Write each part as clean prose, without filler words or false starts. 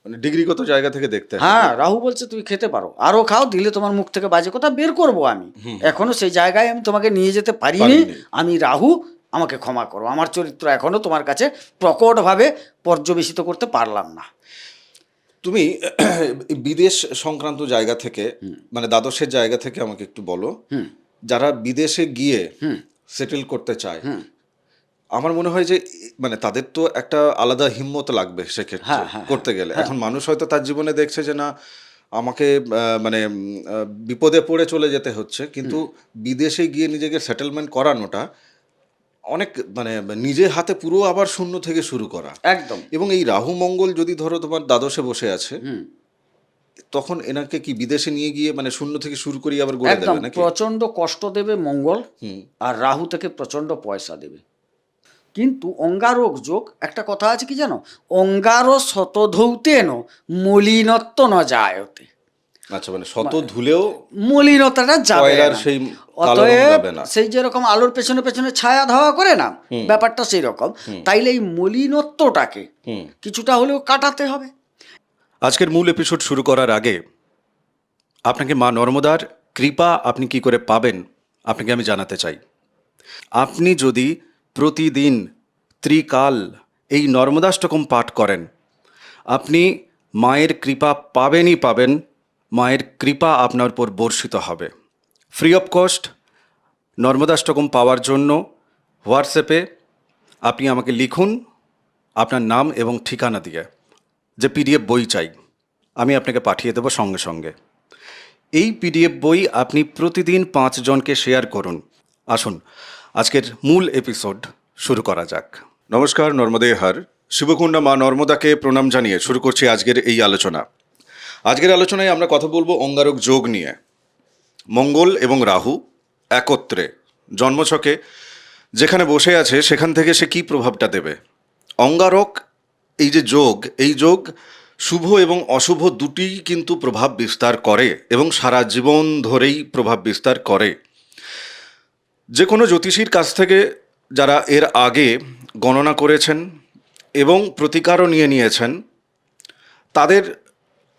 মানে ডিগ্রিগত জায়গা থেকে দেখতে হয়। হ্যাঁ, রাহু বলছে তুমি খেতে পারো, আরো খাও, দিলে তোমার মুখ থেকে বাজে কথা বের করবো আমি। এখনো সেই জায়গায় আমি তোমাকে নিয়ে যেতে পারিনি। আমি রাহু, আমাকে ক্ষমা করো, আমার চরিত্র এখনো তোমার কাছে প্রকটভাবে পর্যবেসিত করতে পারলাম না। তুমি বিদেশ সংক্রান্ত জায়গা থেকে, মানে দ্বাদশের জায়গা থেকে আমাকে একটু বলো, যারা বিদেশে গিয়ে সেটেল করতে চায়, আমার মনে হয় যে মানে তাদের তো একটা আলাদা হিম্মত লাগবে সেক্ষেত্রে করতে গেলে। এখন মানুষ হয়তো তার জীবনে দেখছে যে না, আমাকে মানে বিপদে পড়ে চলে যেতে হচ্ছে, কিন্তু বিদেশে গিয়ে নিজেকে সেটেলমেন্ট করানোটা অনেক মানে নিজের হাতে পুরো আবার শূন্য থেকে শুরু করা একদম। এবং এই রাহু মঙ্গল যদি ধরো তোমার দ্বাদশে বসে আছে, তখন এনাকে কি বিদেশে নিয়ে গিয়ে মানে শূন্য থেকে শুরু করি আবার গড়ে দেবে নাকি? প্রচন্ড কষ্ট দেবে মঙ্গল, আর রাহু থেকে প্রচন্ড পয়সা দেবে। কিন্তু অঙ্গারক যোগ, একটা কথা আছে কি জানো, অঙ্গার শতধৌতেন মলিনত্ব ন যায়তে। আচ্ছা, মানে শত ধুলেও মলিনতাটা যাবে কয়লার না। সেই কালো রং অতএব যাবে না। সেই যেরকম আলোর পেছনে পেছনে ছায়া ধাওয়া করে না, ব্যাপারটা সেই রকম। তাইলে এই মলিনত্বটাকে কিছুটা হলেও কাটাতে হবে। আজকের মূল এপিসোড শুরু করার আগে আপনাকে মা নর্মদার কৃপা আপনি কি করে পাবেন আপনাকে আমি জানাতে চাই। আপনি যদি প্রতিদিন ত্রিকাল এই নর্মদাষ্টকম পাঠ করেন, আপনি মায়ের কৃপা পাবেনই পাবেন। মায়ের কৃপা আপনার উপর বর্ষিত হবে। ফ্রি অফ কস্ট নর্মদাষ্টকম পাওয়ার জন্য হোয়াটসঅ্যাপে আপনি আমাকে লিখুন আপনার নাম এবং ঠিকানা দিয়ে, যে পিডিএফ বই চাই, আমি আপনাকে পাঠিয়ে দেবো সঙ্গে সঙ্গে। এই পিডিএফ বই আপনি প্রতিদিন 5 জনকে শেয়ার করুন। আসুন আজকের মূল এপিসোড শুরু করা যাক। নমস্কার, নর্মদে হর। শিবকুণ্ডা মা নর্মদাকে প্রণাম জানিয়ে শুরু করছি আজকের এই আলোচনা। আজকের আলোচনায় আমরা কথা বলবো অঙ্গারক যোগ নিয়ে। মঙ্গল এবং রাহু একত্রে জন্মছকে যেখানে বসে আছে সেখান থেকে সে কী প্রভাবটা দেবে। অঙ্গারক এই যে যোগ, এই যোগ শুভ এবং অশুভ দুটিই কিন্তু প্রভাব বিস্তার করে এবং সারা জীবন ধরেই প্রভাব বিস্তার করে। যে কোনো জ্যোতিষীর কাছ থেকে যারা এর আগে গণনা করেছেন এবং প্রতিকারও নিয়ে নিয়েছেন, তাদের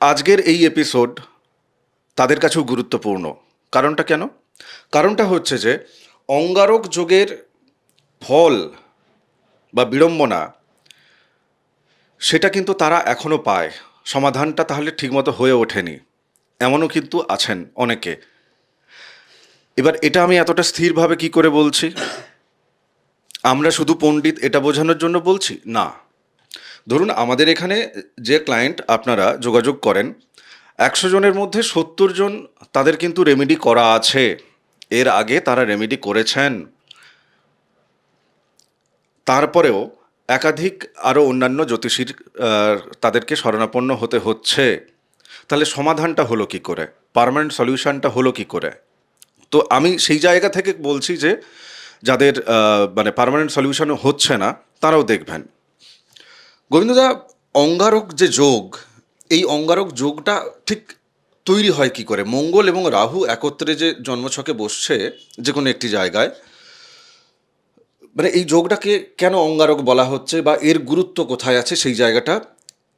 আজকের এই এপিসোড তাদের কাছেও গুরুত্বপূর্ণ। কারণটা কেন? কারণটা হচ্ছে যে অঙ্গারক যোগের ফল বা বিড়ম্বনা সেটা কিন্তু তারা এখনও পায়, সমাধানটা তাহলে ঠিকমতো হয়ে ওঠেনি, এমনও কিন্তু আছেন অনেকে। এবার এটা আমি এতটা স্থিরভাবে কি করে বলছি? আমরা শুধু পণ্ডিত এটা বোঝানোর জন্য বলছি না। ধরুন আমাদের এখানে যে ক্লায়েন্ট আপনারা যোগাযোগ করেন, 100 জনের মধ্যে 70 জন তাদের কিন্তু রেমেডি করা আছে, এর আগে তারা রেমেডি করেছেন। তারপরেও একাধিক আরও অন্যান্য জ্যোতিষীর তাদেরকে শরণাপন্ন হতে হচ্ছে। তাহলে সমাধানটা হলো কি করে, পার্মানেন্ট সলিউশনটা হলো কি করে? তো আমি সেই জায়গা থেকে বলছি যে যাদের মানে পার্মানেন্ট সলিউশন হচ্ছে না তারাও দেখবেন। গোবিন্দদা, অঙ্গারক যে যোগ, এই অঙ্গারক যোগটা ঠিক তৈরি হয় কি করে? মঙ্গল এবং রাহু একত্রে যে জন্মছকে বসছে যে কোনো একটি জায়গায়, মানে এই যোগটাকে কেন অঙ্গারক বলা হচ্ছে বা এর গুরুত্ব কোথায় আছে সেই জায়গাটা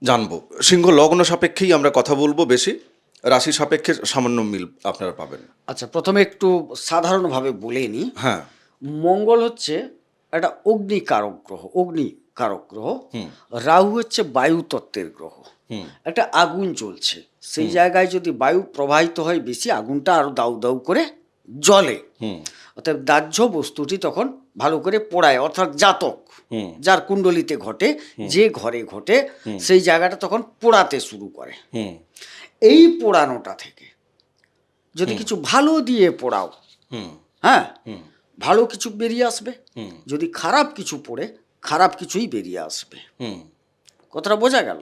জানবো। সিংহ লগ্ন সাপেক্ষেই আমরা কথা বলবো বেশি, রাশি সাপেক্ষে সামান্য মিল আপনারা পাবেন। আচ্ছা, প্রথমে একটু সাধারণভাবে বলে নিই। হ্যাঁ। মঙ্গল হচ্ছে একটা অগ্নিকারক গ্রহ। রাহু হচ্ছে বায়ু তত্ত্বের গ্রহ। একটা আগুন চলছে, সেই জায়গায় যদি বায়ু প্রবাহিত হয় বেশি, আগুনটা আরো দাউ দাউ করে জ্বলে। অর্থাৎ দাহ্য বস্তুটি তখন ভালো করে পোড়ায়, অর্থাৎ জাতক যার কুণ্ডলিতে ঘটে, যে ঘরে ঘটে, সেই জায়গাটা তখন পোড়াতে শুরু করে। এই পোড়ানোটা থেকে যদি কিছু ভালো দিয়ে পোড়াও, হ্যাঁ, ভালো কিছু বেরিয়ে আসবে। যদি খারাপ কিছু পড়ে, খারাপ কিছুই বেরিয়ে আসবে। কথাটা বোঝা গেল?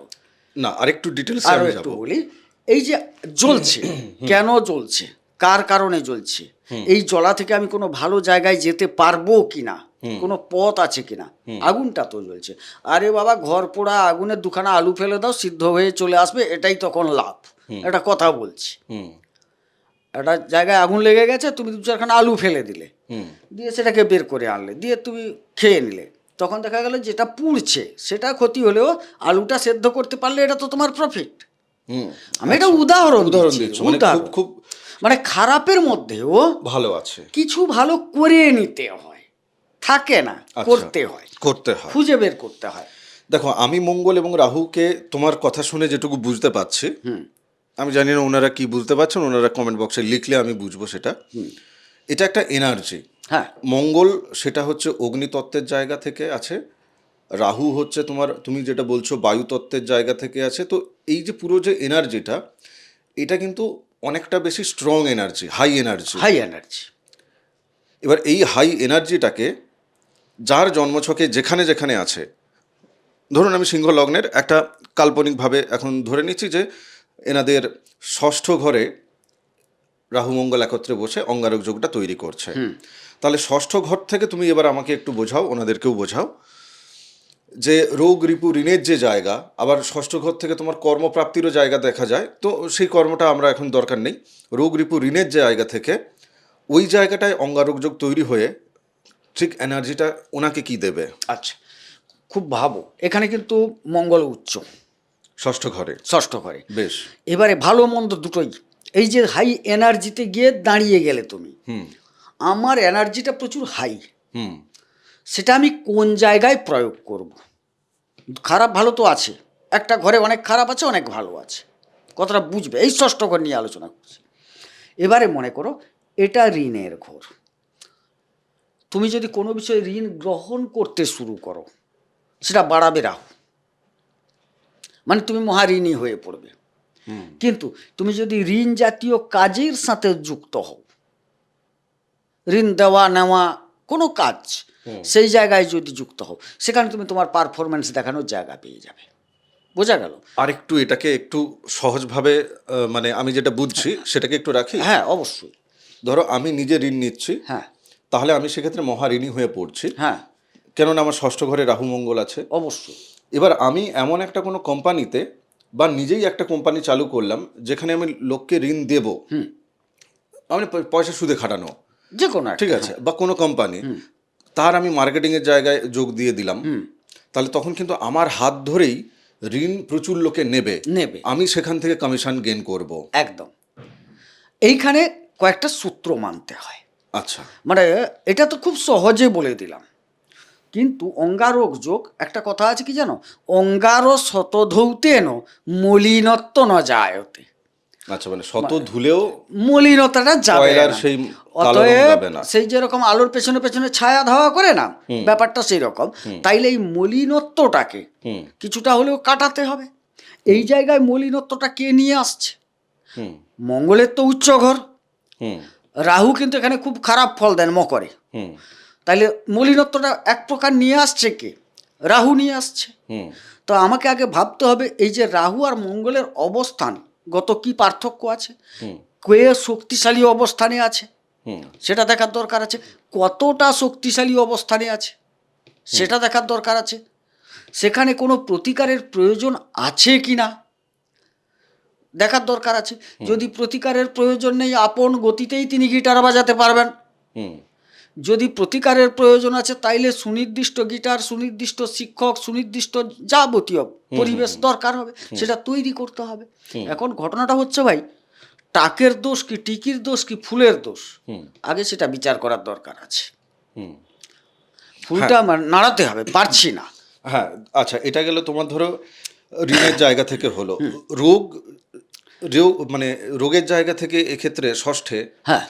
না, আরেকটু ডিটেলস আরো একটু বলি। এই যে জ্বলছে, কেন জ্বলছে, কার কারণে জ্বলছে, এই জ্বলা থেকে আমি কোনো ভালো জায়গায় যেতে পারবো কিনা, কোনো পথ আছে কিনা, আগুনটা তো জ্বলছে। আরে বাবা, ঘর পোড়া আগুনের দুখানা আলু ফেলে দাও, সিদ্ধ হয়ে চলে আসবে, এটাই তখন লাভ। একটা কথা বলছি, একটা জায়গায় আগুন লেগে গেছে, তুমি 2-4খানা আলু ফেলে দিলে, দিয়ে সেটাকে বের করে আনলে, দিয়ে তুমি খেয়ে নিলে, তখন দেখা গেল যেটা পুড়ছে সেটা ক্ষতি হলেও আলুটা সেদ্ধ করতে পারলে এটা তো তোমার প্রফিট। হুম, আমি এটা উদাহরণ উদাহরণ দিচ্ছি, দিচ্ছ, মানে উদাহরণ। খুব মানে খারাপের মধ্যেও ভালো আছে, কিছু ভালো করে নিতে হয়, থাকে না, আচ্ছা, করতে হয়, করতে হয়। খুঁজে বের করতে হয়। দেখো, আমি মঙ্গল এবং রাহুকে তোমার কথা শুনে যেটুকু বুঝতে পারছি, আমি জানি না ওনারা কি বুঝতে পারছেন, ওনারা কমেন্ট বক্সে লিখলে আমি বুঝবো সেটা। এটা একটা এনার্জি। হ্যাঁ, মঙ্গল সেটা হচ্ছে অগ্নিতত্ত্বের জায়গা থেকে আছে, রাহু হচ্ছে তোমার, তুমি যেটা বলছো বায়ুতত্ত্বের জায়গা থেকে আছে। তো এই যে পুরো যে এনার্জিটা, এটা কিন্তু অনেকটা বেশি strong energy, high energy. High energy. এবার এই হাই এনার্জিটাকে যার জন্মছকে যেখানে যেখানে আছে, ধরুন আমি সিংহ লগ্নের একটা কাল্পনিকভাবে এখন ধরে নিচ্ছি যে এনাদের ষষ্ঠ ঘরে রাহু মঙ্গল একত্রে বসে অঙ্গারক যোগটা তৈরি করছে। তাহলে ষষ্ঠ ঘর থেকে তুমি এবার আমাকে একটু বোঝাও, ওনাদেরকেও বোঝাও যে রোগ রিপু ঋণের যে জায়গা, আবার ষষ্ঠ ঘর থেকে তোমার কর্মপ্রাপ্তিরও জায়গা দেখা যায়, তো সেই কর্মটা আমরা এখন দরকার নেই। রোগ রিপু ঋণের জায়গা থেকে ওই জায়গাটায় অঙ্গারক যোগ তৈরি হয়ে ঠিক এনার্জিটা ওনাকে কি দেবে? আচ্ছা, খুব ভাবো, এখানে কিন্তু মঙ্গল উচ্চ ষষ্ঠ ঘরে। ষষ্ঠ ঘরে। বেশ। এবারে ভালো মন্দ দুটোই, এই যে হাই এনার্জিতে গিয়ে দাঁড়িয়ে গেলে তুমি, আমার এনার্জিটা প্রচুর হাই, হুম সেটা আমি কোন জায়গায় প্রয়োগ করব? খারাপ ভালো তো আছে, একটা ঘরে অনেক খারাপ আছে, অনেক ভালো আছে, কথাটা বুঝবে। এই ষষ্ঠ ঘর নিয়ে আলোচনা করছি। এবারে মনে করো এটা ঋণের ঘর, তুমি যদি কোনো বিষয়ে ঋণ গ্রহণ করতে শুরু করো, সেটা বাড়াবে রাহু, মানে তুমি মহাঋণী হয়ে পড়বে। কিন্তু তুমি যদি ঋণ জাতীয় কাজের সাথে যুক্ত হও, ঋণ দেওয়া নেওয়া কোনো কাজ, সেই জায়গায় যদি যুক্ত হও, সেখানে তুমি তোমার পারফরমেন্স দেখানোর জায়গা পেয়ে যাবে। বোঝা গেল? আর একটু এটাকে একটু সহজভাবে মানে আমি যেটা বুঝছি সেটাকে একটু রাখি। হ্যাঁ, অবশ্যই। ধরো আমি নিজে ঋণ নিচ্ছি, হ্যাঁ, তাহলে আমি সেক্ষেত্রে মহাঋণী হয়ে পড়ছি, হ্যাঁ, কেননা আমার ষষ্ঠ ঘরে রাহু মঙ্গল আছে। অবশ্যই। এবার আমি এমন একটা কোনো কোম্পানিতে বা নিজেই একটা কোম্পানি চালু করলাম যেখানে আমি লোককে ঋণ দেব, মানে পয়সা সুদে খাটানো, যে কোনো একটা, ঠিক আছে, বা কোনো কোম্পানি, তার আমি মার্কেটিংয়ের জায়গায় যোগ দিয়ে দিলাম, তাহলে তখন কিন্তু আমার হাত ধরেই ঋণ প্রচুর লোকে নেবে, নেবে। আমি সেখান থেকে কমিশন গেইন করব। একদম। এইখানে কয়েকটা সূত্র মানতে হয়। আচ্ছা। মানে এটা তো খুব সহজে বলে দিলাম, কিন্তু অঙ্গারক যোগ একটা কথা আছে কি জানো? অঙ্গার শতধৌতেন মলিনত্ব ন যায়তে। আচ্ছা, মানে শত ধুলেও মলিনতাটা যাবে কয়লার না। সেই কালো রং অতএব যাবে না। সেই যেরকম আলোর পেছনে পেছনে ছায়া ধাওয়া করে না, ব্যাপারটা সেই রকম। তাইলে এই মলিনত্বটাকে কিছুটা হলেও কাটাতে হবে। এই জায়গায় মলিনত্বটা কে নিয়ে আসছে? মঙ্গলের তো উচ্চ ঘর, রাহু কিন্তু এখানে খুব খারাপ ফল দেন মকরে। তাইলে মলিনত্বটা এক প্রকার নিয়ে আসছে কে? রাহু নিয়ে আসছে। তো আমাকে আগে ভাবতে হবে এই যে রাহু আর মঙ্গলের অবস্থান গত কি পার্থক্য আছে, কে শক্তিশালী অবস্থানে আছে সেটা দেখার দরকার আছে, কতটা শক্তিশালী অবস্থানে আছে সেটা দেখার দরকার আছে, সেখানে কোনো প্রতিকারের প্রয়োজন আছে কি না দেখার দরকার আছে। যদি প্রতিকারের প্রয়োজন নেই, আপন গতিতেই তিনি গিটার বাজাতে পারবেন। যদি প্রতিকারের প্রয়োজন আছে, তাইলে সুনির্দিষ্ট গিটার, সুনির্দিষ্ট শিক্ষক, সুনির্দিষ্ট যাবতীয় পরিবেশ দরকার হবে, সেটা তৈরি করতে হবে। এখন ঘটনাটা হচ্ছে ভাই, টাকের দোষ কি টিকির দোষ কি ফুলের দোষ, আগে সেটা বিচার করার দরকার আছে। ফুলটা নাড়াতে হবে, পারছি না। হ্যাঁ, আচ্ছা, এটা গেল তোমার ধরো ঋণের জায়গা থেকে হলো। রোগ মানে রোগের জায়গা থেকে এক্ষেত্রে ষষ্ঠে, হ্যাঁ,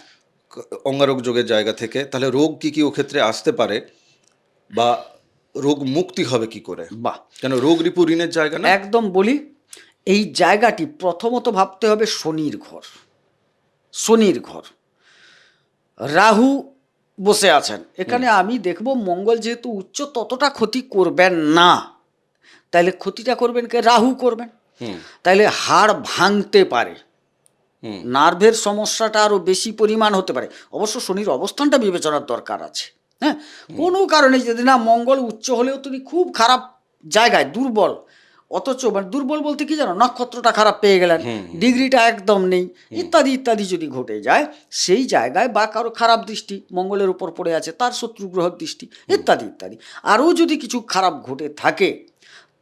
অঙ্গারক যোগের জায়গা থেকে, তাহলে রোগ কি কি ও ক্ষেত্রে আসতে পারে বা রোগ মুক্তি হবে কি করে? বাহ, কেন রোগ রিপু ঋণের জায়গা না? একদম বলি। এই জায়গাটি প্রথমত ভাবতে হবে শনির ঘর। শনির ঘর, রাহু বসে আছেন এখানে। আমি দেখব মঙ্গল যেহেতু উচ্চ, ততটা ক্ষতি করবেন না, তাইলে ক্ষতিটা করবেন কে? রাহু করবেন। তাইলে হাড় ভাঙতে পারে, নার্ভের সমস্যাটা আরো বেশি পরিমাণ হতে পারে। অবশ্য শনির অবস্থানটা বিবেচনার দরকার আছে। হ্যাঁ, কোনো কারণে যদি না, মঙ্গল উচ্চ হলেও তুমি খুব খারাপ জায়গায়, দুর্বল অথচ মানে দুর্বল বলতে কি জানো, নক্ষত্রটা খারাপ পেয়ে গেলেন, ডিগ্রিটা একদম নেই, ইত্যাদি ইত্যাদি যদি ঘটে যায় সেই জায়গায়, বা কারো খারাপ দৃষ্টি মঙ্গলের উপর পড়ে আছে, তার শত্রু গ্রহের দৃষ্টি, ইত্যাদি ইত্যাদি আরও যদি কিছু খারাপ ঘটে থাকে,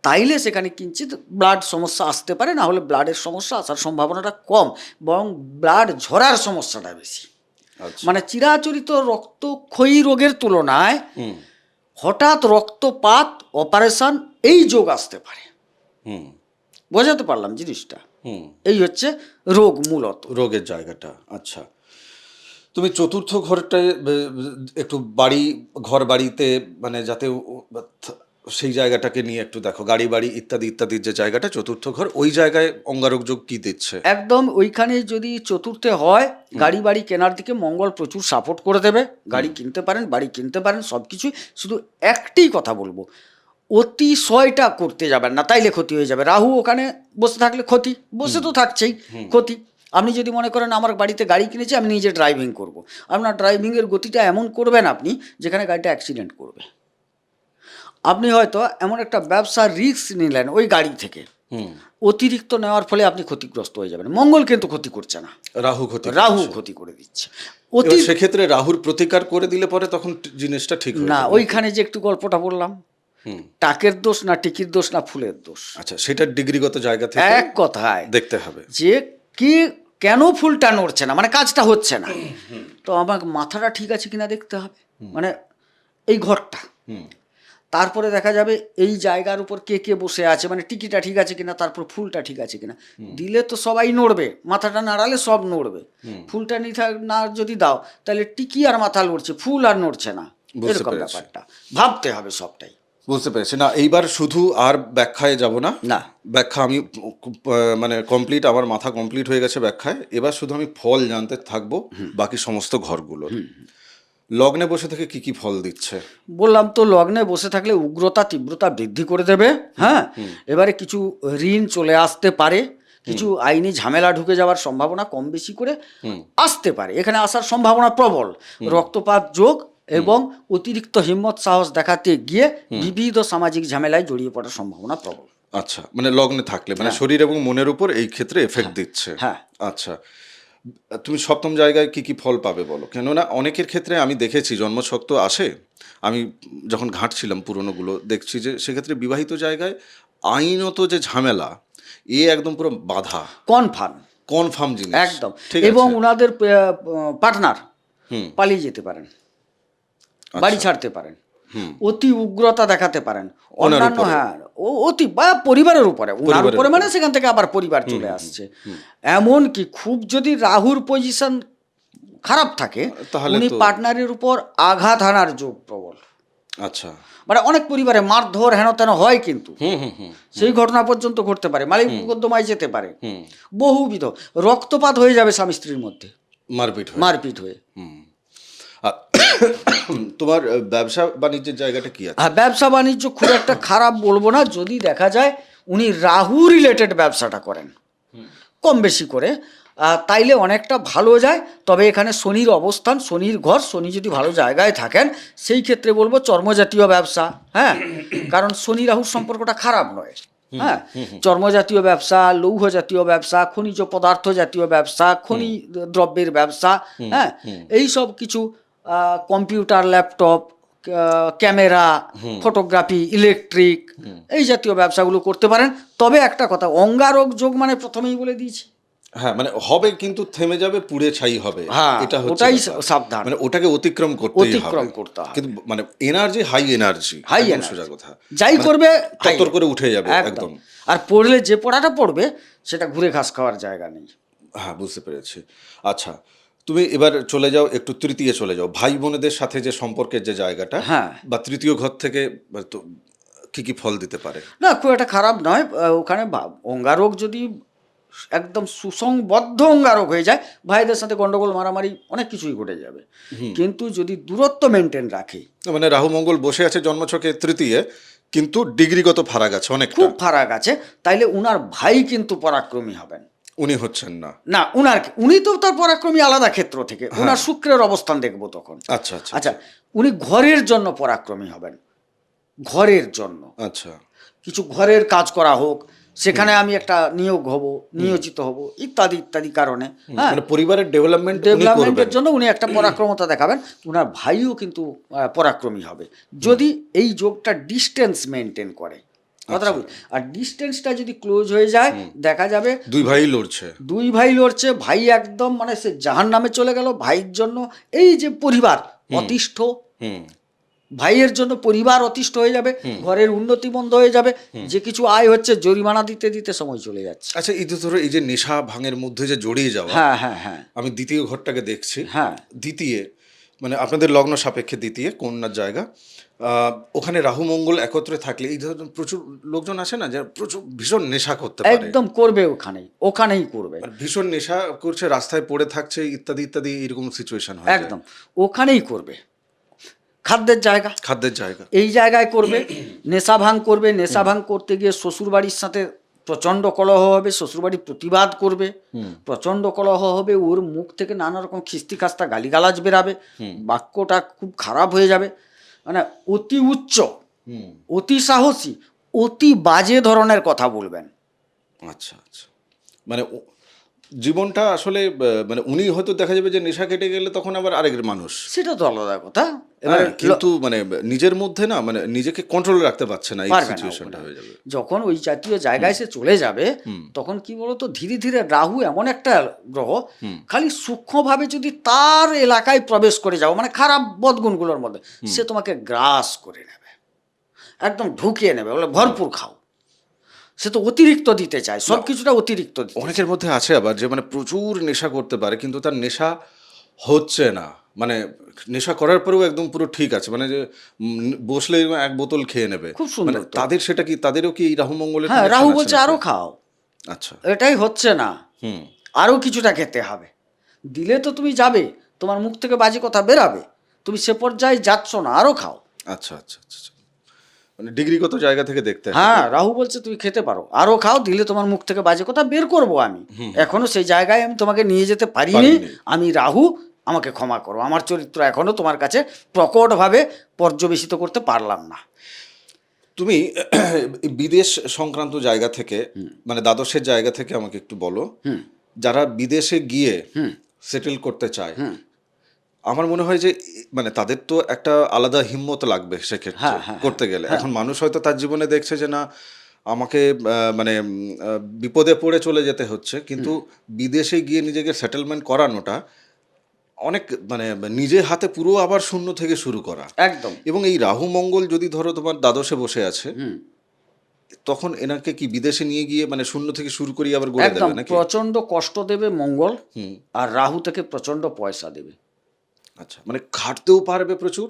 তাইলে সেখানে কিঞ্চিত ব্লাড সমস্যা আসতে পারে, না হলে ব্লাডের সমস্যা আসার সম্ভাবনাটা কম, বরং ব্লাড ঝরার সমস্যাটা বেশি। আচ্ছা। মানে চিরাচরিত রক্তক্ষয়ী রোগের তুলনায় হঠাৎ রক্তপাত, অপারেশন, এই যোগ আসতে পারে। হুম বোঝাতে পারলাম জিনিসটা? হুম এই হচ্ছে রোগ মূলত। রোগের জায়গাটা। আচ্ছা, তুমি চতুর্থ ঘরটায় একটু ঘর বাড়িতে মানে যাতে সেই জায়গাটাকে নিয়ে একটু দেখো, গাড়ি বাড়ি ইত্যাদি ইত্যাদির যে জায়গাটা চতুর্থ ঘর, ওই জায়গায় অঙ্গারক যোগ কি দিচ্ছে? একদম ওইখানে যদি চতুর্থে হয়, গাড়ি বাড়ি কেনার দিকে মঙ্গল প্রচুর সাপোর্ট করে দেবে। গাড়ি কিনতে পারেন, বাড়ি কিনতে পারেন, সব কিছুই। শুধু একটি কথা বলবো, অতিশয়টা করতে যাবেন না, তাইলে ক্ষতি হয়ে যাবে। রাহু ওখানে বসে থাকলে ক্ষতি, বসে তো থাকছেই ক্ষতি। আপনি যদি মনে করেন আমার বাড়িতে গাড়ি কিনেছি, আমি নিজে ড্রাইভিং করব, আপনার ড্রাইভিংয়ের গতিটা এমন করবেন আপনি যেখানে গাড়িটা অ্যাক্সিডেন্ট করবে। আপনি হয়তো এমন একটা ব্যবসার রিস্ক নিলেন ওই গাড়ি থেকে, অতিরিক্ত নেওয়ার ফলে আপনি ক্ষতিগ্রস্ত হয়ে যাবেন। মঙ্গল কিন্তু ক্ষতি করছে না, রাহু ক্ষতি করে দিচ্ছে। সেক্ষেত্রে রাহুর প্রতিকার করে দিলে পরে তখন জিনিসটা ঠিক না, ওইখানে যে একটু গল্পটা বললাম, টাকের দোষ না টিকির দোষ না ফুলের দোষ। আচ্ছা, সেটা ডিগ্রিগত জায়গা থেকে এক কথায় দেখতে হবে যে কি কেন ফুলটা নড়ছে না, মানে কাজটা হচ্ছে না, তো আমার মাথাটা ঠিক আছে কিনা দেখতে হবে, মানে এই ঘরটা। তারপরে দেখা যাবে এই জায়গার উপর কে কে বসে আছে, মানে টিকিটা ঠিক আছে কিনা, তারপর ফুলটা ঠিক আছে কিনা। দিলে তো সবাই নড়বে, মাথাটা নাড়ালে সব নড়বে। ফুলটা না যদি দাও, তাহলে টিকি আর মাথা নড়ছে, ফুল আর নড়ছে না, এরকম ব্যাপারটা ভাবতে হবে সবটাই। বুঝতে পেরেছি। না, এইবার শুধু আর ব্যাখ্যায় যাব না, না ব্যাখ্যা আমি মানে কমপ্লিট, আমার মাথা কমপ্লিট হয়ে গেছে ব্যাখ্যায়। এবার শুধু আমি ফল জানতে থাকবো বাকি সমস্ত ঘরগুলো। লগ্নে বসে থেকে কি কি ফল দিচ্ছে? বললাম তো, লগ্নে বসে থাকলে উগ্রতা তীব্রতা বৃদ্ধি করে দেবে। হ্যাঁ, এবারে কিছু ঋণ চলে আসতে পারে, কিছু আইনি ঝামেলা ঢুকে যাওয়ার সম্ভাবনা কম বেশি করে আসতে পারে, এখানে আসার সম্ভাবনা প্রবল। রক্তপাত যোগ এবং অতিরিক্ত হিম্মত সাহস দেখাতে গিয়ে বিবিধ সামাজিক ঝামেলায় জড়িয়ে পড়ার সম্ভাবনা প্রবল। আচ্ছা, মানে লগ্নে থাকলে মানে শরীর এবং মনের উপর এই ক্ষেত্রে এফেক্ট দিচ্ছে। হ্যাঁ। আচ্ছা, তুমি সপ্তম জায়গায় কি কি ফল পাবে বলো? কেননা অনেকের ক্ষেত্রে আমি দেখেছি জন্মছক তো আসে, আমি যখন ঘাঁটছিলাম পুরনোগুলো দেখছি যে সেক্ষেত্রে বিবাহিত জায়গায় আইনত যে ঝামেলা, একদম পুরো বাধা, কনফার্ম জিনিস একদম। এবং ওনাদের পার্টনার পালিয়ে যেতে পারেন, বাড়ি ছাড়তে পারেন, অতি উগ্রতা দেখাতে পারেন অন্যান্য, হ্যাঁ অতি, বা পরিবারের উপরে, ওনার উপরে মানে সেখান থেকে আবার পরিবার চলে আসছে। এমন কি খুব যদি রাহুর পজিশন খারাপ থাকে, উনি পার্টনারের উপর আঘাত হানার যোগ প্রবল। আচ্ছা, মানে অনেক পরিবারে মারধর হেন তেন হয়, কিন্তু সেই ঘটনা পর্যন্ত ঘটতে পারে, মালিক মুকদ্দমায় যেতে পারে, বহুবিধ রক্তপাত হয়ে যাবে স্বামী স্ত্রীর মধ্যে, মারপিট হয়ে। তোমার ব্যবসা বাণিজ্যের জায়গাটা কি আছে? হ্যাঁ, ব্যবসা বাণিজ্য খুব একটা খারাপ বলবো না, যদি দেখা যায় উনি রাহু রিলেটেড ব্যবসাটা করেন কম বেশি করে, তাইলে অনেকটা ভালো যায়। তবে এখানে শনির অবস্থান, শনির ঘর, শনি যদি ভালো জায়গায় থাকেন সেই ক্ষেত্রে বলবো চর্মজাতীয় ব্যবসা। হ্যাঁ, কারণ শনি রাহুর সম্পর্কটা খারাপ নয়। হ্যাঁ, চর্মজাতীয় ব্যবসা, লৌহ জাতীয় ব্যবসা, খনিজ পদার্থ জাতীয় ব্যবসা, খনি দ্রব্যের ব্যবসা, হ্যাঁ, এই সব কিছু, computer, laptop, camera, photography, electric, এই জাতীয় ব্যবসাগুলো করতে পারেন। তবে একটা কথা, অঙ্গারক যোগ মানে প্রথমেই বলে দিয়েছি, হ্যাঁ, মানে হবে কিন্তু থেমে যাবে, পুড়ে ছাই হবে। হ্যাঁ, এটা হচ্ছে ওটাই সাবধান, মানে ওটাকে অতিক্রম করতে হবে। কিন্তু মানে এনার্জি, হাই এনার্জি, সোজা কথা, যাই করবে তত্তর করে উঠে যাবে একদম। আর পড়লে যে পড়াটা পড়বে সেটা ঘুরে ঘাস খাওয়ার জায়গা নেই। হ্যাঁ, বুঝতে পেরেছি। আচ্ছা, তুমি এবার চলে যাও একটু তৃতীয়, চলে যাও ভাই বোনেদের সাথে যে সম্পর্কের যে জায়গাটা, হ্যাঁ, বা তৃতীয় ঘর থেকে কি কি ফল দিতে পারে? না, খুব একটা খারাপ নয়। ওখানে অঙ্গারক যদি একদম সুসংবদ্ধ অঙ্গারক হয়ে যায়, ভাইদের সাথে গন্ডগোল, মারামারি, অনেক কিছুই ঘটে যাবে। কিন্তু যদি দূরত্ব মেনটেন রাখে, মানে রাহু মঙ্গল বসে আছে জন্মছকে তৃতীয়, কিন্তু ডিগ্রিগত ফারাক আছে, অনেক খুব ফারাক আছে, তাইলে উনার ভাই কিন্তু পরাক্রমী হবেন। উনি হচ্ছেন না, উনি তো তার পরাক্রমী আলাদা ক্ষেত্র থেকে, উনার শুক্রের অবস্থান দেখবো তখন। আচ্ছা আচ্ছা আচ্ছা, উনি ঘরের জন্য পরাক্রমী হবেন, ঘরের জন্য। আচ্ছা, কিছু ঘরের কাজ করা হোক, সেখানে আমি একটা নিয়োজিত হব, ইত্যাদি ইত্যাদি কারণে। হ্যাঁ, মানে পরিবারের ডেভেলপমেন্ট ডেভেলপমেন্টের জন্য উনি একটা পরাক্রমতা দেখাবেন। ওনার ভাইও কিন্তু পরাক্রমী হবে যদি এই যোগটা ডিস্টেন্স মেনটেন করে। কথাটা বুঝ, আর ডিস্টেন্সটা যদি ক্লোজ হয়ে যায়, দেখা যাবে দুই ভাই লড়ছে, দুই ভাই লড়ছে, ভাই একদম মানে সে জাহান নামে চলে গেল ভাইয়ের জন্য। এই যে পরিবার অতিষ্ঠ, ভাইয়ের জন্য পরিবার অতিষ্ঠ হয়ে যাবে, ঘরের উন্নতি বন্ধ হয়ে যাবে, যে কিছু আয় হচ্ছে জরিমানা দিতে দিতে সময় চলে যাচ্ছে। আচ্ছা, এই যে ধরো এই যে নেশা ভাঙের মধ্যে যে জড়িয়ে যাওয়া, হ্যাঁ হ্যাঁ হ্যাঁ আমি দ্বিতীয় ঘরটাকে দেখছি। হ্যাঁ, দ্বিতীয় মানে আপনাদের লগ্ন সাপেক্ষে দ্বিতীয় কন্যার জায়গা, ওখানে রাহু মঙ্গল একত্রে থাকলে এই ধরনের প্রচুর লোকজন আছে না, যারা প্রচুর ভীষণ নেশা করতে পারে, একদম করবে, ওখানেই করবে, মানে ভীষণ নেশা করছে, রাস্তায় পড়ে থাকছে, ইত্যাদি ইত্যাদি, এরকম সিচুয়েশন হয়। একদম ওখানেই করবে। খাদ্যের জায়গা, এই জায়গায় করবে, নেশা ভাঙ করবে। নেশা ভাঙ করতে গিয়ে শ্বশুরবাড়ির সাথে প্রচণ্ড কলহ হবে, শ্বশুরবাড়ি প্রতিবাদ করবে, প্রচণ্ড কলহ হবে, ওর মুখ থেকে নানা রকম খিস্তি খাস্তা গালিগালাজ বেরাবে, বাক্যটা খুব খারাপ হয়ে যাবে। মানে অতি উচ্চ, অতি সাহসী, অতি বাজে ধরনের কথা বলবেন। আচ্ছা আচ্ছা, মানে জীবনটা আসলে মানে উনি হয়তো দেখা যাবে যে নেশা কেটে গেলে তখন আবার আরেক মানুষ, সেটা তো আলাদা কথা। এবার কিন্তু মানে নিজের মধ্যে না, মানে নিজেকে কন্ট্রোলে রাখতে পারছে না, এই পারবে না সিচুয়েশনটা ওটা। হয়ে যাবে। যখন ওই জাতীয় জায়গায় সে চলে যাবে, তখন কি বলতো, ধীরে ধীরে রাহু এমন একটা গ্রহ, খালি সূক্ষ্মভাবে যদি তার এলাকায় প্রবেশ করে যাও, মানে খারাপ বদগুণগুলোর মধ্যে, সে তোমাকে গ্রাস করে নেবে, একদম ঢুকিয়ে নেবে, বলে ভরপুর খাও। সে তো অতিরিক্ত দিতে চায়, সব কিছুটা অতিরিক্ত দিতে চায়। অনেকের মধ্যে আছে আবার যে মানে প্রচুর নেশা করতে পারে, কিন্তু তার নেশা হচ্ছে না, মানে নেশা করার পরেও একদম পুরো ঠিক আছে, মানে যে বসলে এক বোতল খেয়ে নেবে, খুব সুন্দর মানে তো। তাদের সেটা কি, তাদেরও কি এই রাহু মঙ্গলের হ্যাঁ, connection রাহু আছে বলছে নাকি? আরো খাও, আচ্ছা, এটাই হচ্ছে না, আরো কিছুটা খেতে হবে। দিলে তো তুমি যাবে, তোমার মুখ থেকে বাজে কথা বেরাবে, তুমি সে পর্যায়ে যাচ্ছ না, আরো খাও। আচ্ছা আচ্ছা আচ্ছা আচ্ছা। মানে ডিগ্রিগত জায়গা থেকে দেখতে হবে। হ্যাঁ, রাহু বলছে তুমি খেতে পারো, আরো খাও, দিলে তোমার মুখ থেকে বাজে কথা বের করবো আমি। এখনো সেই জায়গায় আমি তোমাকে নিয়ে যেতে পারিনি, আমি রাহু, আমাকে ক্ষমা করো, আমার চরিত্র এখনো তোমার কাছে প্রকটভাবে পর্যবেসিত করতে পারলাম না। তুমি বিদেশ সংক্রান্ত জায়গা থেকে, মানে দ্বাদশের জায়গা থেকে আমাকে একটু বলো, যারা বিদেশে গিয়ে সেটেল করতে চায়, আমার মনে হয় যে মানে তাদের তো একটা আলাদা হিম্মত লাগবে সেক্ষেত্রে করতে গেলে। এখন মানুষ হয়তো তার জীবনে দেখছে যে না, আমাকে মানে বিপদে পড়ে চলে যেতে হচ্ছে, কিন্তু বিদেশে গিয়ে নিজেকে সেটেলমেন্ট করানোটা অনেক মানে নিজে হাতে পুরো আবার শূন্য থেকে শুরু করা একদম। এবং এই রাহু মঙ্গল যদি ধরো তোমার দ্বাদশে বসে আছে, তখন এনাকে কি বিদেশে নিয়ে গিয়ে মানে শূন্য থেকে শুরু করি আবার গড়ে একদম দেবে নাকি? প্রচন্ড কষ্ট দেবে মঙ্গল, আর রাহু থেকে প্রচন্ড পয়সা দেবে। আচ্ছা, মানে খাটতেও পারবে প্রচুর,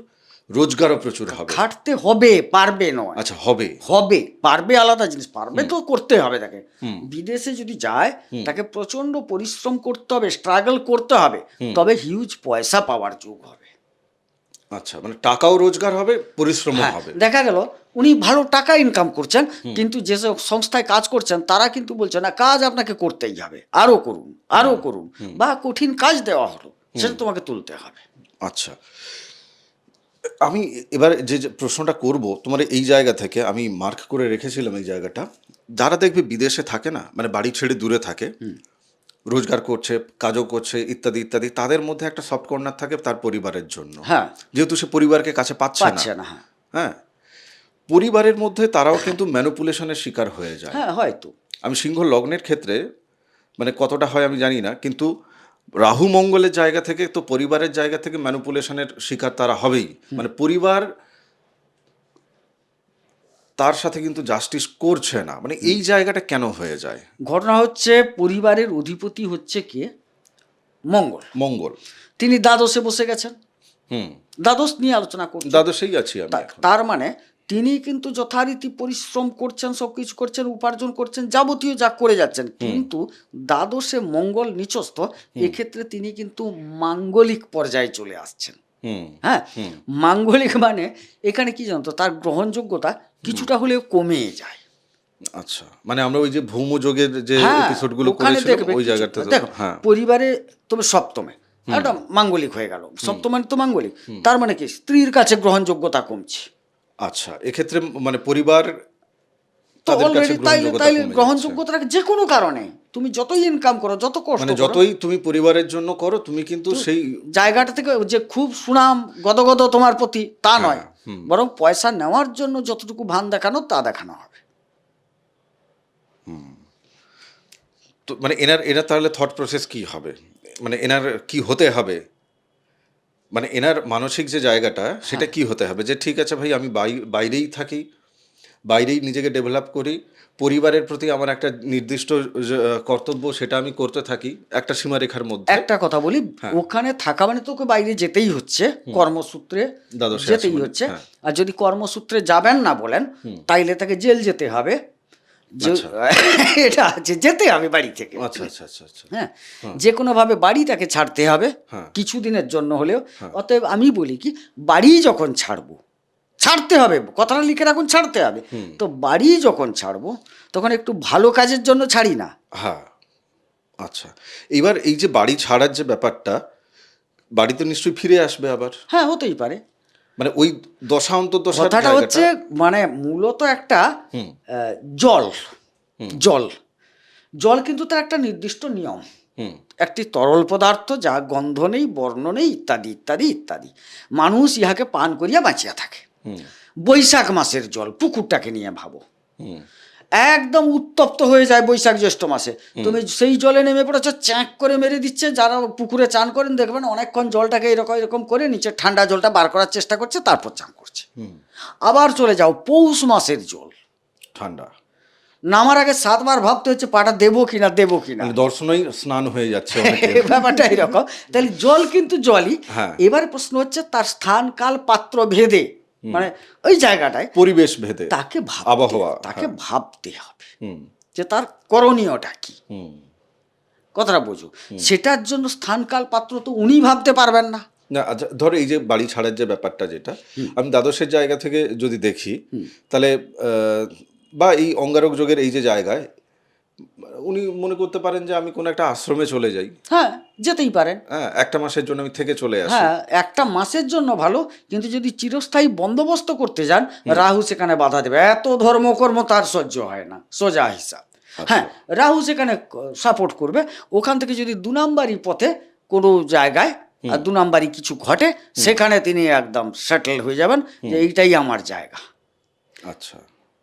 রোজগারও প্রচুর হবে। খাটতে হবে, পারবে নয়। আচ্ছা, হবে হবে, পারবে আলাদা জিনিস, পারবে তো করতে হবে তাকে। বিদেশে যদি যায়, তাকে প্রচন্ড পরিশ্রম করতে হবে, স্ট্রাগল করতে হবে, তবে হিউজ পয়সা পাওয়ার যোগ হবে। আচ্ছা, মানে টাকাও রোজগার হবে, পরিশ্রমও হবে। দেখা গেল উনি ভালো টাকা ইনকাম করছেন, কিন্তু যেসব সংস্থায় কাজ করছেন তারা কিন্তু বলছে না, কাজ আপনাকে করতেই হবে, আরো করুন, আরো করুন, বা কঠিন কাজ দেওয়া হলো, সেটা তোমাকে তুলতে হবে। আচ্ছা, আমি এবার যে যে প্রশ্নটা করব তোমার এই জায়গা থেকে, আমি মার্ক করে রেখেছিলাম এই জায়গাটা, যারা দেখবে বিদেশে থাকে না, মানে বাড়ি ছেড়ে দূরে থাকে, রোজগার করছে, কাজও করছে, ইত্যাদি ইত্যাদি, তাদের মধ্যে একটা সফট কর্নার থাকে তার পরিবারের জন্য। হ্যাঁ, যেহেতু সে পরিবারকে কাছে পাচ্ছে না, হ্যাঁ, পরিবারের মধ্যে তারাও কিন্তু ম্যানিপুলেশনের শিকার হয়ে যায়। হ্যাঁ, হয়তো আমি সিংহ লগ্নের ক্ষেত্রে মানে কতটা হয় আমি জানি না, কিন্তু রাহু মঙ্গলের জায়গা থেকে তো পরিবারের জায়গা থেকে ম্যানিপুলেশনের শিকার তারা হবেই। মানে পরিবার তার সাথে কিন্তু জাস্টিস করছে না, মানে এই জায়গাটা কেন হয়ে যায়? ঘটনা হচ্ছে, পরিবারের অধিপতি হচ্ছে কে? মঙ্গল। মঙ্গল তিনি দ্বাদশে বসে গেছেন, দ্বাদশ নিয়ে আলোচনা করছেন, দ্বাদশেই আছি আমি এখন। তার মানে তিনি কিন্তু যথারীতি পরিশ্রম করছেন, সবকিছু করছেন, উপার্জন করছেন, যাবতীয় যা করে যাচ্ছেন, কিন্তু দ্বাদশে মঙ্গল নিচস্থ, এক্ষেত্রে তিনি কিন্তু মাঙ্গলিক পর্যায়ে চলে আসছেন। হ্যাঁ, মাঙ্গলিক মানে এখানে কি জানতো, তার গ্রহণযোগ্যতা কিছুটা হলেও কমে যায়। আচ্ছা, মানে আমরা ওই যে ভৌমযোগের যে এপিসোডগুলো ওখানে করেছিলাম দেখবে ওই জায়গাটা দেখো, পরিবারে তুমি সপ্তমে একটা মাঙ্গলিক হয়ে গেল, সপ্তমে তো মাঙ্গলিক, তার মানে কি স্ত্রীর কাছে গ্রহণযোগ্যতা কমছে। আচ্ছা, এক্ষেত্রে মানে পরিবার তো তাদের কাছে অলরেডি তাইলে গ্রহণযোগ্যতা তাইলে কমে যাচ্ছে। গ্রহণযোগ্যতাকে যে কোনো কারণে তুমি যতই ইনকাম করো, যত কষ্ট মানে করো, যতই তুমি পরিবারের জন্য করো, তুমি কিন্তু সেই জায়গাটা থেকে যে খুব সুনাম গদগদ তোমার প্রতি তা নয়, বরং পয়সা নেওয়ার জন্য যতটুকু ভান দেখানো তা দেখানো হবে। তো মানে এনার তাহলে থট প্রসেস কি হবে, মানে এনার কি হতে হবে, মানে এনার মানসিক যে জায়গাটা সেটা কি হতে হবে, যে ঠিক আছে ভাই আমি বাইরেই থাকি, বাইরেই নিজেকে ডেভেলপ করি, পরিবারের প্রতি আমার একটা নির্দিষ্ট কর্তব্য সেটা আমি করতে থাকি একটা সীমারেখার মধ্যে। একটা কথা বলি, হ্যাঁ। ওখানে থাকা মানে তোকে বাইরে যেতেই হচ্ছে, কর্মসূত্রে দ্বাদশে যেতেই আছে বলে, হচ্ছে। হ্যাঁ। আর যদি কর্মসূত্রে যাবেন না বলেন, তাইলে তাকে জেল যেতে হবে। আচ্ছা। এটা আছে, যেতে হবে বাড়ি থেকে। আচ্ছা আচ্ছা আচ্ছা আচ্ছা। হ্যাঁ, যে কোনোভাবে বাড়িটাকে ছাড়তে হবে, হ্যাঁ। কিছুদিনের জন্য হলেও। অতএব আমি বলি কি, বাড়ি যখন ছাড়বো, ছাড়তে হবে, কথাটা লিখে রাখুন, ছাড়তে হবে। তো বাড়ি যখন ছাড়বো তখন একটু ভালো কাজের জন্য ছাড়ি না। হ্যাঁ, আচ্ছা। এবার এই যে বাড়ি ছাড়ার যে ব্যাপারটা, বাড়িতে নিশ্চয়ই ফিরে আসবে আবার, হ্যাঁ, হতেই পারে। মানে ওই দশা অন্তর্দশার কথাটা জায়গাটা- হচ্ছে মানে মূলত একটা জল জল জল কিন্তু তার একটা নির্দিষ্ট নিয়ম। হুম একটি তরল পদার্থ, যা গন্ধ নেই, বর্ণ নেই, ইত্যাদি ইত্যাদি ইত্যাদি। মানুষ ইহাকে পান করিয়া বাঁচিয়া থাকে। বৈশাখ মাসের জল, পুকুরটাকে নিয়ে ভাবো, হুম একদম উত্তপ্ত হয়ে যায় বৈশাখ জ্যৈষ্ঠ মাসে। তুমি সেই জলে নেমে পড়েছ, চ্যাঁক করে মেরে দিচ্ছে। যারা পুকুরে চান করেন দেখবেন অনেকক্ষণ জলটাকে এরকম এরকম করে নিচে ঠান্ডা জলটা বার করার চেষ্টা করছে, তারপর চান করছে। আবার চলে যাও পৌষ মাসের জল, ঠান্ডা, নামার আগে 7 বার ভাবতে হচ্ছে পাটা দেবো কিনা দেবো কিনা। মানে দর্শনই স্নান হয়ে যাচ্ছে অনেকের। ব্যাপারটা এরকম। তাহলে জল কিন্তু জলই। হ্যাঁ। এবার প্রশ্ন হচ্ছে তার স্থান কাল পাত্র ভেদে, মানে ওই জায়গাটায় পরিবেশ ভেদে, তাকে আবহাওয়া, তাকে হ্যাঁ। ভাবতে হবে হুম যে তার করণীয়টা কি। হুম কথাটা বোঝো, সেটার জন্য স্থান কাল পাত্র তো উনি ভাবতে পারবেন না। না আচ্ছা, ধরো এই যে বাড়ি ছাড়ার যে ব্যাপারটা, যেটা আমি দ্বাদশের জায়গা থেকে যদি দেখি, তাহলে বা এই অঙ্গারক যোগের এই যে জায়গায় উনি মনে করতে পারেন যে আমি কোনো একটা আশ্রমে চলে যাই, হ্যাঁ, যেতেই পারেন। হ্যাঁ, একটা মাসের জন্য আমি থেকে চলে আসি। হ্যাঁ, একটা মাসের জন্য ভালো, কিন্তু যদি চিরস্থায়ী বন্দোবস্ত করতে যান, রাহু সেখানে বাধা দেবে। এত ধর্মকর্ম তার সহ্য হয় না, সোজা হিসাব। হ্যাঁ, রাহু সেখানে সাপোর্ট করবে। ওখান থেকে যদি 2 নাম্বারি পথে কোনো জায়গায় আর 2 নাম্বারি কিছু ঘটে, সেখানে তিনি একদম সেটেল হয়ে যাবেন যে এইটাই আমার জায়গা। আচ্ছা,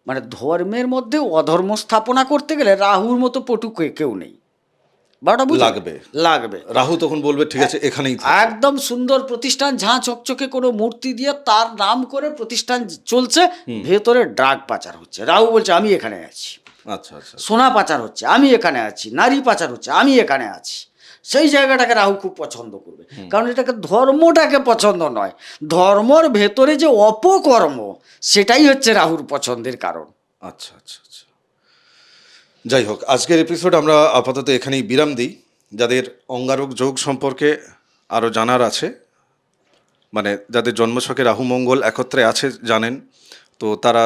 মানে ধর্মের মধ্যে অধর্ম স্থাপনা করতে গেলে রাহুর মতো পটু কেউ নেই। বারোটা বুঝলে? লাগবে। রাহু তখন বলবে ঠিক আছে এখানেই থাক। একদম সুন্দর প্রতিষ্ঠান, ঝাঁ চকচকে কোনো মূর্তি দিয়ে তার নাম করে প্রতিষ্ঠান চলছে, ভেতরে ড্রাগ পাচার হচ্ছে, রাহু বলছে আমি এখানে আছি। আচ্ছা আচ্ছা, সোনা পাচার হচ্ছে, আমি এখানে আছি। নারী পাচার হচ্ছে, আমি এখানে আছি। সেই জায়গাটাকে রাহু খুব পছন্দ করবে, কারণ এটাকে ধর্মটাকে পছন্দ নয়, ধর্মর ভেতরে যে অপকর্ম, সেটাই হচ্ছে রাহুর পছন্দের কারণ। আচ্ছা আচ্ছা আচ্ছা। যাই হোক, আজকের এপিসোড আমরা আপাতত এখানেই বিরাম দিই। যাদের অঙ্গারক যোগ সম্পর্কে আরও জানার আছে, মানে যাদের জন্মছকে রাহু মঙ্গল একত্রে আছে জানেন, তো তারা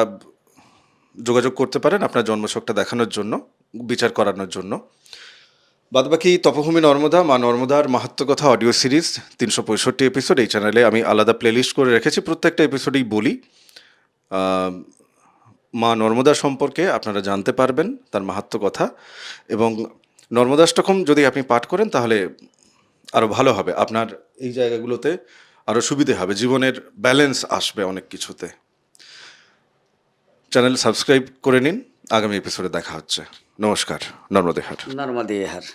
যোগাযোগ করতে পারেন আপনার জন্মছকটা দেখানোর জন্য, বিচার করানোর জন্য। বাদবাকি তপভূমি নর্মদা, মা নর্মদার মাহাত্ম্য কথা অডিও সিরিজ 365 এপিসোড এই চ্যানেলে আমি আলাদা প্লেলিস্ট করে রেখেছি। প্রত্যেকটা এপিসোডেই বলি মা নর্মদা সম্পর্কে আপনারা জানতে পারবেন, তার মাহাত্ম্য কথা। এবং নর্মদাষ্টকম যদি আপনি পাঠ করেন তাহলে আরও ভালো হবে, আপনার এই জায়গাগুলোতে আরও সুবিধে হবে, জীবনের ব্যালেন্স আসবে অনেক কিছুতে। চ্যানেল সাবস্ক্রাইব করে নিন। আগামী এপিসোডে দেখা হচ্ছে। নমস্কার। নর্মদেহার। নর্মদে হার।